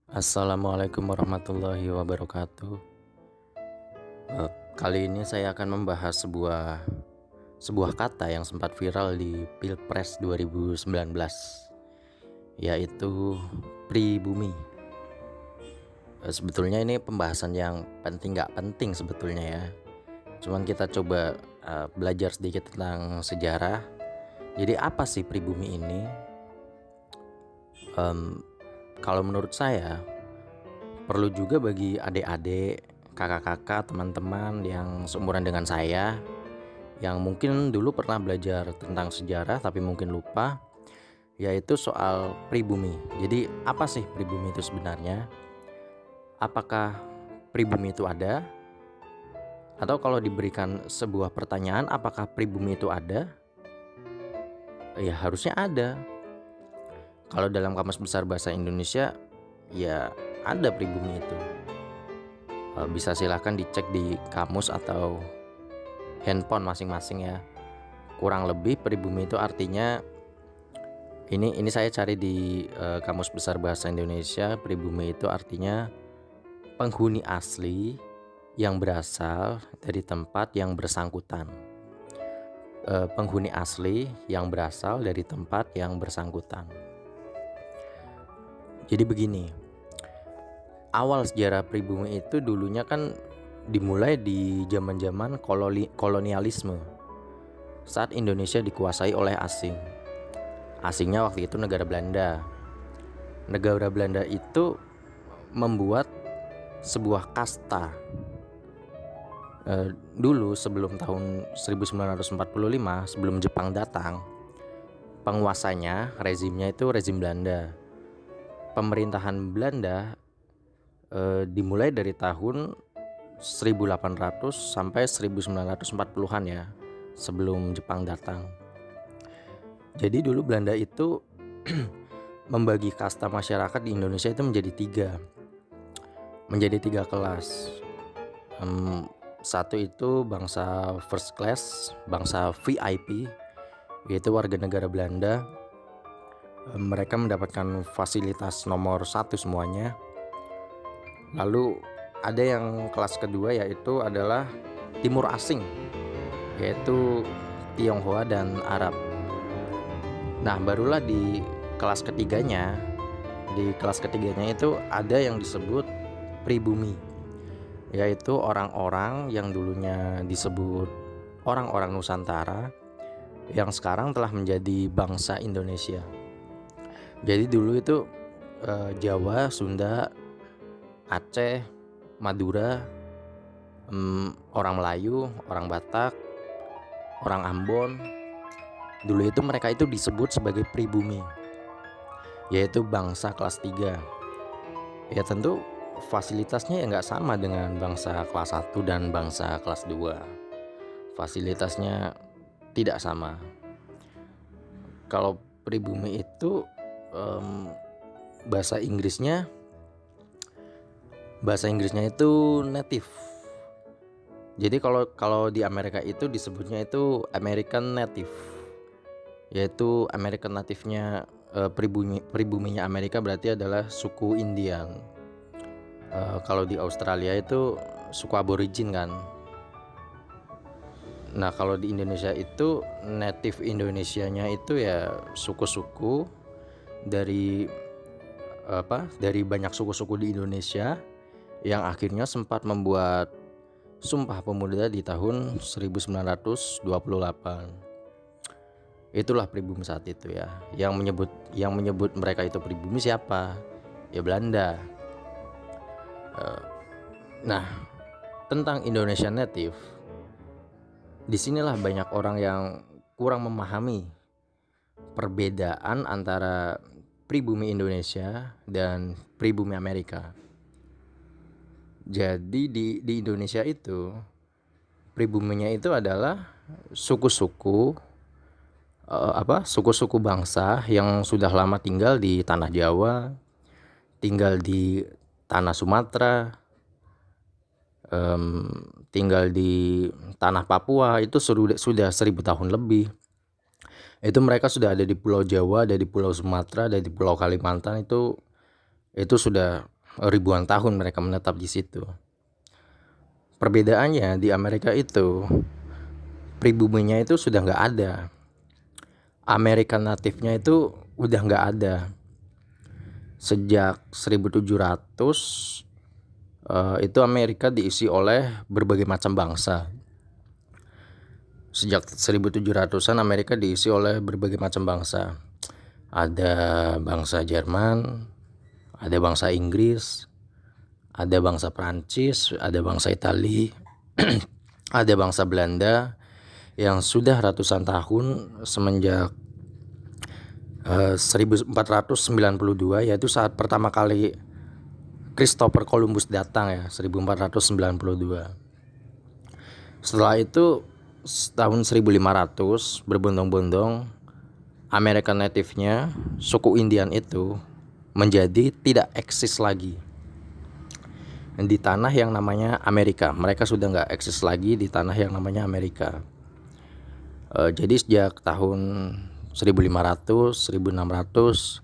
Assalamualaikum warahmatullahi wabarakatuh. Kali ini saya akan membahas sebuah kata yang sempat viral di Pilpres 2019, yaitu pribumi. Sebetulnya ini pembahasan yang penting nggak penting sebetulnya ya. Cuman kita coba belajar sedikit tentang sejarah. Jadi apa sih pribumi ini? Kalau menurut saya perlu juga bagi adik-adik, kakak-kakak, teman-teman yang seumuran dengan saya, yang mungkin dulu pernah belajar tentang sejarah tapi mungkin lupa, yaitu soal pribumi. Jadi apa sih pribumi itu sebenarnya? Apakah pribumi itu ada? Atau kalau diberikan sebuah pertanyaan, apakah pribumi itu ada? Ya harusnya ada. Kalau dalam Kamus Besar Bahasa Indonesia, ya ada pribumi itu. Bisa silahkan dicek di kamus atau handphone masing-masing ya. Kurang lebih pribumi itu artinya ini saya cari di Kamus Besar Bahasa Indonesia. Pribumi itu artinya penghuni asli yang berasal dari tempat yang bersangkutan. Penghuni asli yang berasal dari tempat yang bersangkutan. Jadi begini, awal sejarah pribumi itu dulunya kan dimulai di zaman-zaman kolonialisme, saat Indonesia dikuasai oleh asing. Asingnya waktu itu negara Belanda. Negara Belanda itu membuat sebuah kasta. Dulu sebelum tahun 1945, sebelum Jepang datang, penguasanya, rezimnya itu rezim Belanda. Pemerintahan Belanda dimulai dari tahun 1800 sampai 1940-an ya, sebelum Jepang datang. Jadi dulu Belanda itu membagi kasta masyarakat di Indonesia itu menjadi tiga kelas. Satu itu bangsa first class, bangsa VIP, yaitu warga negara Belanda. Mereka mendapatkan fasilitas nomor 1 semuanya. Lalu ada yang kelas kedua, yaitu adalah timur asing, yaitu Tionghoa dan Arab. Nah barulah di kelas ketiganya itu ada yang disebut pribumi, yaitu orang-orang yang dulunya disebut orang-orang Nusantara yang sekarang telah menjadi bangsa Indonesia. Jadi dulu itu Jawa, Sunda, Aceh, Madura, orang Melayu, orang Batak, orang Ambon, dulu itu mereka itu disebut sebagai pribumi, yaitu bangsa kelas 3. Ya tentu fasilitasnya ya nggak sama dengan bangsa kelas 1 dan bangsa kelas 2. Fasilitasnya tidak sama. Kalau pribumi itu bahasa Inggrisnya itu native. Jadi kalau di Amerika itu disebutnya itu American Native, yaitu American Native-nya pribuminya Amerika berarti adalah suku Indian. Kalau di Australia itu suku Aborigin kan. Nah kalau di Indonesia itu native Indonesianya itu ya suku-suku dari banyak suku-suku di Indonesia yang akhirnya sempat membuat Sumpah Pemuda di tahun 1928. Itulah pribumi saat itu ya. Yang menyebut mereka itu pribumi siapa? Ya Belanda. Nah, tentang Indonesia Native, disinilah banyak orang yang kurang memahami perbedaan antara pribumi Indonesia dan pribumi Amerika. Jadi di Indonesia itu pribuminya itu adalah suku-suku bangsa yang sudah lama tinggal di tanah Jawa, tinggal di tanah Sumatera, tinggal di tanah Papua, itu sudah 1000 tahun lebih. Itu mereka sudah ada di Pulau Jawa, ada di Pulau Sumatera, ada di Pulau Kalimantan, itu sudah ribuan tahun mereka menetap di situ. Perbedaannya di Amerika itu pribuminya itu sudah nggak ada. Amerika natifnya itu udah nggak ada. Sejak 1700 itu Amerika diisi oleh berbagai macam bangsa. Sejak 1700-an Amerika diisi oleh berbagai macam bangsa. Ada bangsa Jerman, ada bangsa Inggris, ada bangsa Prancis, ada bangsa Itali, ada bangsa Belanda yang sudah ratusan tahun semenjak 1492, yaitu saat pertama kali Christopher Columbus datang ya, 1492. Setelah itu tahun 1500 berbondong-bondong American native-nya, suku Indian itu menjadi tidak eksis lagi di tanah yang namanya Amerika. Mereka sudah nggak eksis lagi di tanah yang namanya Amerika. Jadi sejak tahun 1500, 1600,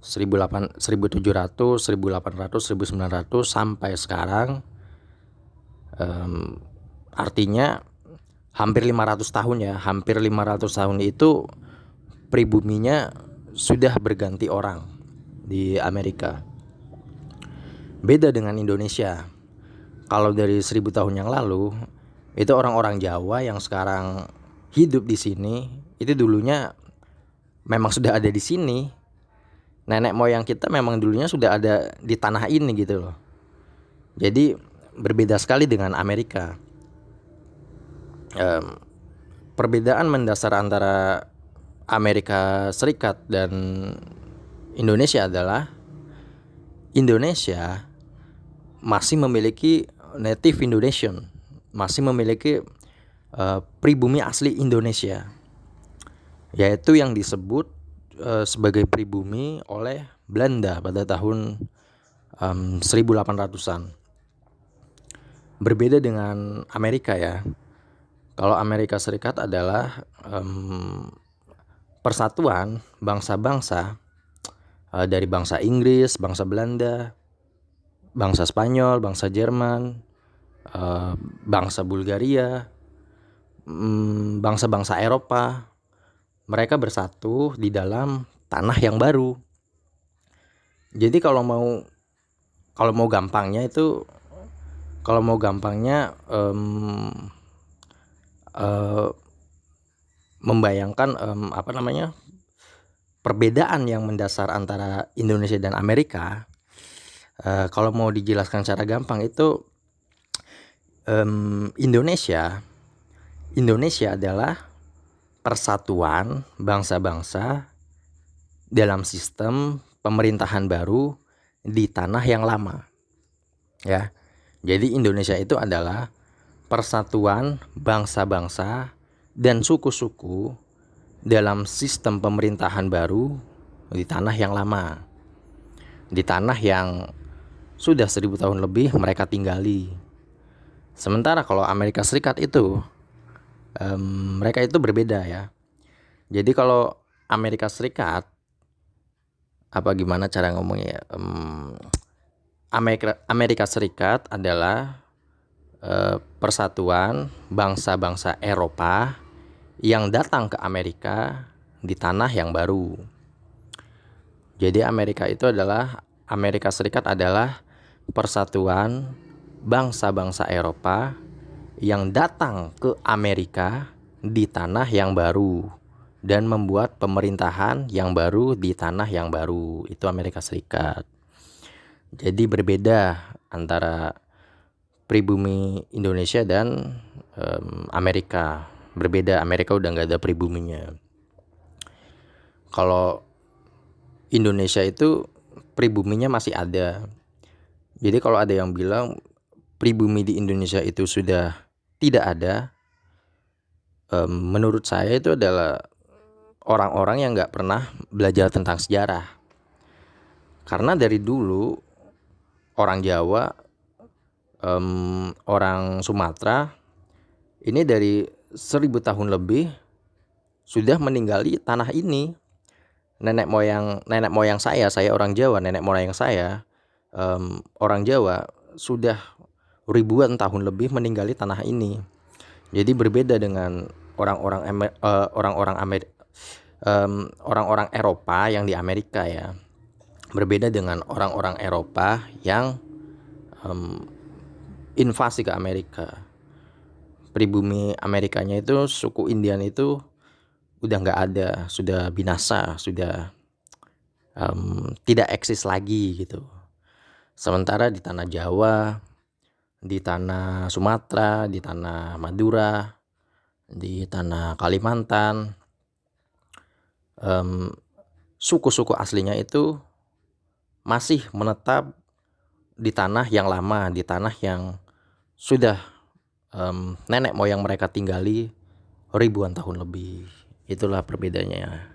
1700, 1800, 1900 sampai sekarang, artinya hampir 500 tahun ya. Hampir 500 tahun itu pribuminya sudah berganti orang di Amerika. Beda dengan Indonesia. Kalau dari 1000 tahun yang lalu, itu orang-orang Jawa yang sekarang hidup di sini, itu dulunya memang sudah ada di sini. Nenek moyang kita memang dulunya sudah ada di tanah ini gitu loh. Jadi berbeda sekali dengan Amerika. Perbedaan mendasar antara Amerika Serikat dan Indonesia adalah Indonesia masih memiliki native Indonesian, masih memiliki pribumi asli Indonesia, yaitu yang disebut sebagai pribumi oleh Belanda pada tahun 1800-an. Berbeda dengan Amerika ya. Kalau Amerika Serikat adalah persatuan bangsa-bangsa dari bangsa Inggris, bangsa Belanda, bangsa Spanyol, bangsa Jerman, bangsa Bulgaria, bangsa-bangsa Eropa. Mereka bersatu di dalam tanah yang baru. Jadi kalau mau gampangnya itu, membayangkan perbedaan yang mendasar antara Indonesia dan Amerika. Kalau mau dijelaskan secara gampang itu, Indonesia adalah persatuan bangsa-bangsa dalam sistem pemerintahan baru di tanah yang lama. Ya. Jadi Indonesia itu adalah persatuan bangsa-bangsa dan suku-suku dalam sistem pemerintahan baru di tanah yang lama. Di tanah yang sudah 1000 tahun lebih mereka tinggali. Sementara kalau Amerika Serikat itu mereka itu berbeda ya. Jadi kalau Amerika Serikat, gimana cara ngomongnya ya? Amerika Serikat adalah persatuan bangsa-bangsa Eropa yang datang ke Amerika di tanah yang baru. Jadi Amerika Serikat adalah persatuan bangsa-bangsa Eropa yang datang ke Amerika di tanah yang baru dan membuat pemerintahan yang baru di tanah yang baru. Itu Amerika Serikat. Jadi berbeda antara pribumi Indonesia dan Amerika. Berbeda, Amerika udah gak ada pribuminya. Kalau Indonesia itu pribuminya masih ada. Jadi kalau ada yang bilang pribumi di Indonesia itu sudah tidak ada, menurut saya itu adalah orang-orang yang gak pernah belajar tentang sejarah. Karena dari dulu orang Jawa, orang Sumatera ini dari 1000 tahun lebih sudah meninggali tanah ini. Nenek moyang saya orang Jawa, nenek moyang saya orang Jawa sudah ribuan tahun lebih meninggali tanah ini. Jadi berbeda dengan orang-orang Eropa yang di Amerika ya. Berbeda dengan orang-orang Eropa yang invasi ke Amerika. Pribumi Amerikanya itu, suku Indian itu udah nggak ada, sudah binasa, sudah tidak eksis lagi gitu. Sementara di tanah Jawa, di tanah Sumatera, di tanah Madura, di tanah Kalimantan, suku-suku aslinya itu masih menetap di tanah yang lama, di tanah yang sudah nenek moyang mereka tinggali ribuan tahun lebih. Itulah perbedaannya.